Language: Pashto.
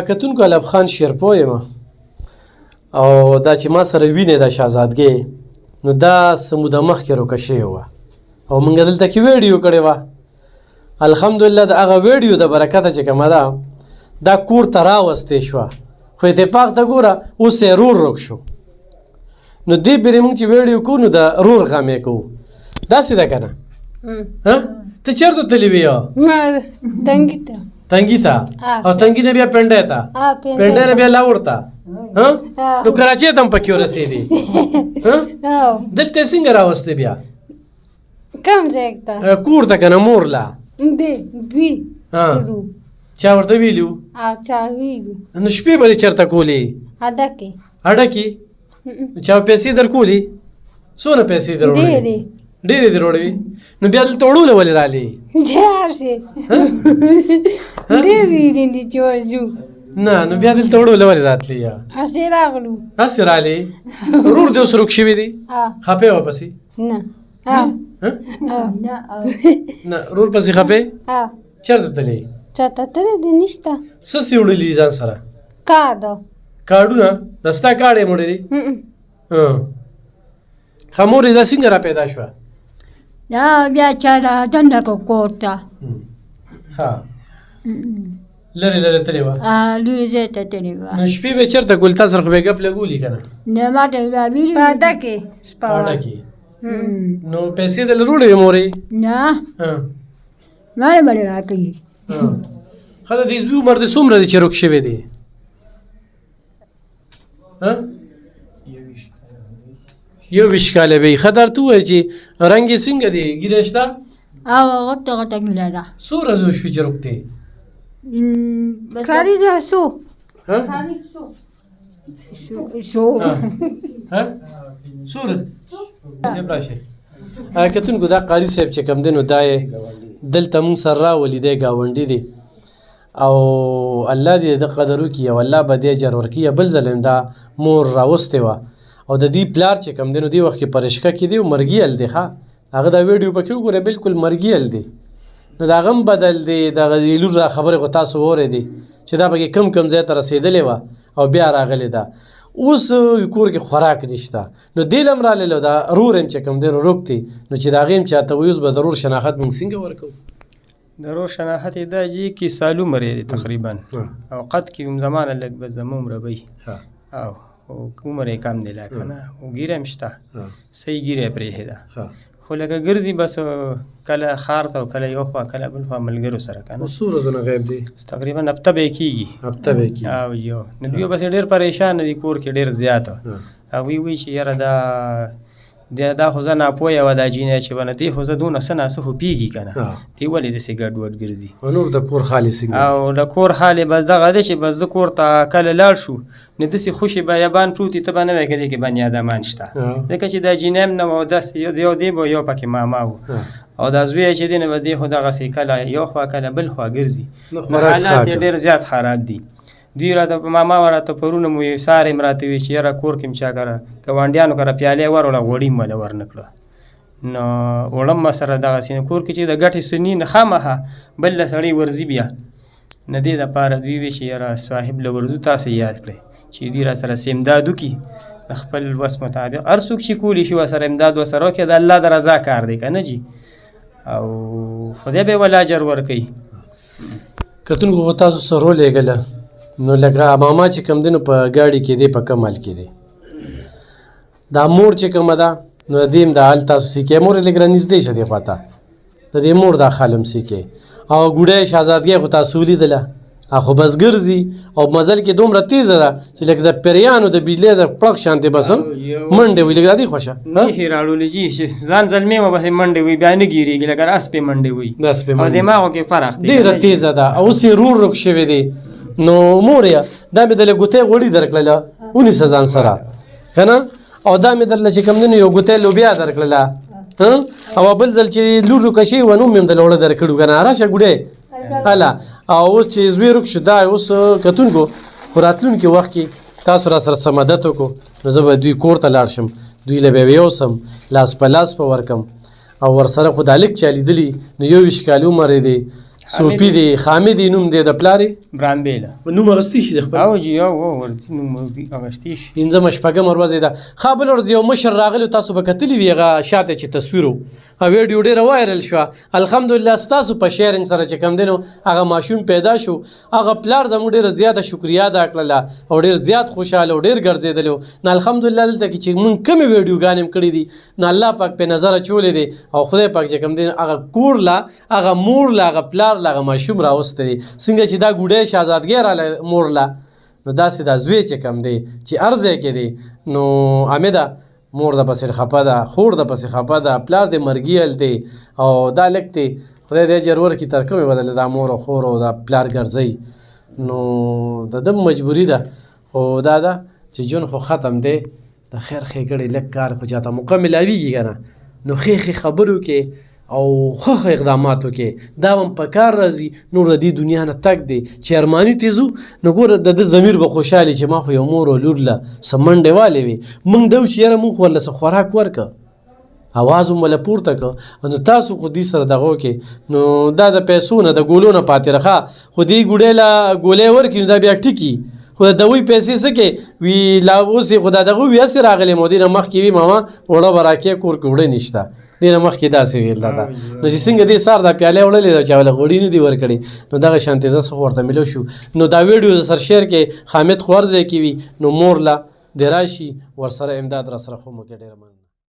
کتونکو علب خان شیرپو یم او دا چې ما سره وینې د شهزادګۍ نو دا څه موده مخکې روکه شوې وه او موږ دلته کې ویډیو کړې وه. الحمدلله د هغه ویډیو د برکته چې کومه ده دا کور ته راوستې شوه خو اتفاق ته ګوره اوس یې رور روک شو. نو دې پرې موږ چې ویډیو کوو نو د رور غم یې کوو. داسې ده که نه؟ ته چېرته تللی وې؟ تنګي ته او تنګي نه بیا پنډۍ ته پنډۍ نه بیا لاهور ته نو کراچۍ ته هم پکې ورسېدې دلته یې څنګه راوستې بیا کوم ځای ته کور ته که نه مور لا چا ورته ویلي وو نو شپې به دې چېرته کولې اډه کې چا پیسې در کولې څونه پیسې در وړلې ډېرې دې وړوي نو بیا دلته وړوله ولې رالې نه نو بیا دلته وړوله ولې راتلې هسې رالې رور دې اوس روک شوي دي خپې واپسې نه رور پسې خپې چېرته تلې څه سې وړلي ځان سره کاډونه د ستا کاډ یې وړلي ښه مورې دا څنګه را پیدا شوه دا بیا چا را دنده کو کور ته ښه لرې لرې تلې وه لرې ځای ته تلې وه نو شپې به چېرته ګل تا سره خو به ګپ لګولي که نه نه ما ته راویلي اډه کې نو پیسې دله روړې وې مورې نه ما نه به راکوي ښه د دې زوی عمر دې څومره دی چې روک شوی دی یو 20 کاله به یې ښه درته ووایه چې رنګ یې څنګه دی ګیره شته او غټه غټه ګیره ده څو ورځې وشوې چې روک دی کتونکو دا قاري صاحب چې کوم دی نو دا یې دلته مونږ سره راولي دی ګاونډي دی او الله دې د قدر وکړي او الله به دې اجر ورکړي. بل ځل هم دا مور راوستې وه او د دې پلار چې کوم دی نو دې وخت کې پرشکه کې دی او مرګیل دی ښه هغه دا ویډیو پکې وګوره بالکل مرګیل دی نو د هغه هم بدل دی دغه لور را خبرې خو تاسو واورېدې چې دا پکې کم ځای ته رسېدلې وه او بیا راغلې ده اوس کور کې خوراک نشته نو دې له هم رالې دا رور هم چې کوم دی نو روک دی نو چې د هغې هم چاته وایي اوس به د رور شناخت موږ څنګه ورکوو د رور شناخت یې دا چې کې سالو مرې دی تقریبا او قد کې هم زمانه لږ به زمه عمره به او عمر یې کم دی لا که نه او ګیره هم شته صحیح ګیره یې پرېښې ده خو لکه ګرځي بس کله ښار ته او کله یو خوا کله بل خوا ملګرو سره که نه څو ورځونه غیب دی تقریبا هفته به یې کېږي او یو نو دوی بس ډېر پریشانه دي کور کې ډېر زیاته هغوی وایي چې یاره دا خو زه ناپویه وه دا جینۍ چې بنه دې خو زه دونه څه ناڅه خو پېږي که نه دې ولې داسې ګډوډ ګرځي نور د کور حال یې څنګه او د کور حال یې بس دغه دی چې بس زه کور ته کله لاړ شو نو داسې خوشې بیابان پروت وي ته به نه وایې که دې کې بنیادمان شته ځکه چې دا جینۍ هم نه وه داسې یو دی به یو پکې ماما و او دا زوی یې چې دی نه به دې خو دغسې کله یو خوا کله بل خوا ګرځي نو حالات یې ډېر زیات خراب دي. دوی راته ماما راته پرونه مو یو سار یې راته وي چې یاره کور کې م چا کره ګاونډیانو کره پیالې وروړه غوړي مله ورنه کړه نو وړم سره دغسې نه کور کې چې د ګټې سني نه خامخا بل له سړی ورځي بیا نه دې دپاره دوی وي چې یاره صاحب له ورځو تاسو یاد کړئ چې دوی را سره امداد وکړي د خپل وس مطابق هر څوک چې کولی شي ورسره امداد ورسره وکړي د الله د رضا کار دی که نه جي او خدای به یې ول اجر ورکوي. کتونکو خو تاسو سره ولېږله نو لکه ماما چې کوم دی نو په ګاډي کې دی په کمال کې دی دا مور چې کومه ده نو د دې هم دا حال تاسو سیکې مور یې لږ رانږدې شه دې خوا ته د دې مور دا حال هم سیکې او ګوډۍ شهزادګۍ خو تاسو ولیدله خو بس ګرځي او مزل کې دومره تیزه ده چې لکه د پیریانو د بجلۍ د پړق شانتې بس هم منډې وي لکه دا دې خوښه نښې راړولې جي ځان زلمې وه بس منډې وي بیا نه ګیرېږي لکه د اسپې منډې وي او دماغو کې فرق دی ډېره تیزه ده او اوس یې رور روک شوی دی نو مور یا دا مې دله ګوتۍ غوړي درکړله ونیسه ځان سره که نه او دا مې درله چې کوم دی نو یو ګوتۍ لوبیا درکړله او بل ځل چې لور روکه شوې وه نو مې هم دله اوړه درکړو که نه راشه ګوډۍ هله او اوس چې زوی روک شو دا اوس کتونکو خو راتلونکي وخت کې تاسو را سره څه مدد وکړو نو زه به دوی کور ته لاړ شم دوی له به یې یوسم لاس په لاس به ورکم او ورسره خو دا لږ چا لیدلي نو 21 کال عمر یې دی صوفي دی حامد نوم دی د پلار برانبیله نوم اغستی شي د خپل او جی او ورته نوم اغشتی شي پنځمه شپږمه ورځ ده ښه بله ورځ یو مشر راغلی تاسو به کتلی وي هغه شاته چې تصویر و ویډیو ډېره وایرل شوه الحمدلله ستاسو په شیرنګ سره چې کوم دی نو هغه ماشوم پیدا شو هغه پلار زموږ ډېره زیاته شکریا ادا کړله او ډېر زیات خوشحاله او ډېر ګرځېدلی و نو الحمدلله دلته کې چې مونږ کومې ویډیوګانې هم کړي دي نو الله پاک پې نظر اچولی دی او خدای پاک چې کوم دی هغه کور لا هغه مور لا هغه پلار لا هغه ماشوم راوستی دی څنګه چې دا ګوډی شهزادګۍ رالی مور لا نو داسې دا زوی چې کوم دی چې هر ځای کې دی نو حامده مور د پسې خفه ده خور د پسې خفه ده پلار د مرګیل دی او دا لږ دی خدای دې اجر ورکړي تر کومې بدله دا مور او خور او دا پلار ګرځئ نو د ده مجبوري ده خو دا ده چې ژوند خو ختم دی د خیر ښېګړې لږ کار خو چاته موقع میلاویږي که نه نو ښې خبرو کې او ښه اقداماتو کې دا هم په کار راځي نور د دې دنیا نه تګ دی چې ارماني ته ځو نو ګوره د ده ضمیر به خوشحالي چې ما خو یو مور او لور له څه منډې والې وې موږ ده چې یاره موږ خو ورله څه خوراک ورکړه اواز هم ورله پورته کړه نو تاسو خو دې سره دغه وکړې نو دا د پیسو نه د ګولو نه پاتې رخه خو دې ګوډۍ له ګولۍ ورکړي نو دا بیا ټکي خو د دوی پیسې څه کې وي لا اوس یې خو دا دغه وي هسې راغلی مو دې نه مخکې وي ماما اوړه به راکې کور کې اوړه نشته دې نه مخکې داسې ویل دا نو چې څنګه دې سار دا پیالې وړلې ده چا له غوړي نه دي ورکړې نو دغه شانتې زه څه ورته ملو شو نو دا ویډیو د سر شیر کې حامد خو هر ځای کې وي نو مور له دې راشي ورسره امداد را سره خو مو کې ډېره مننه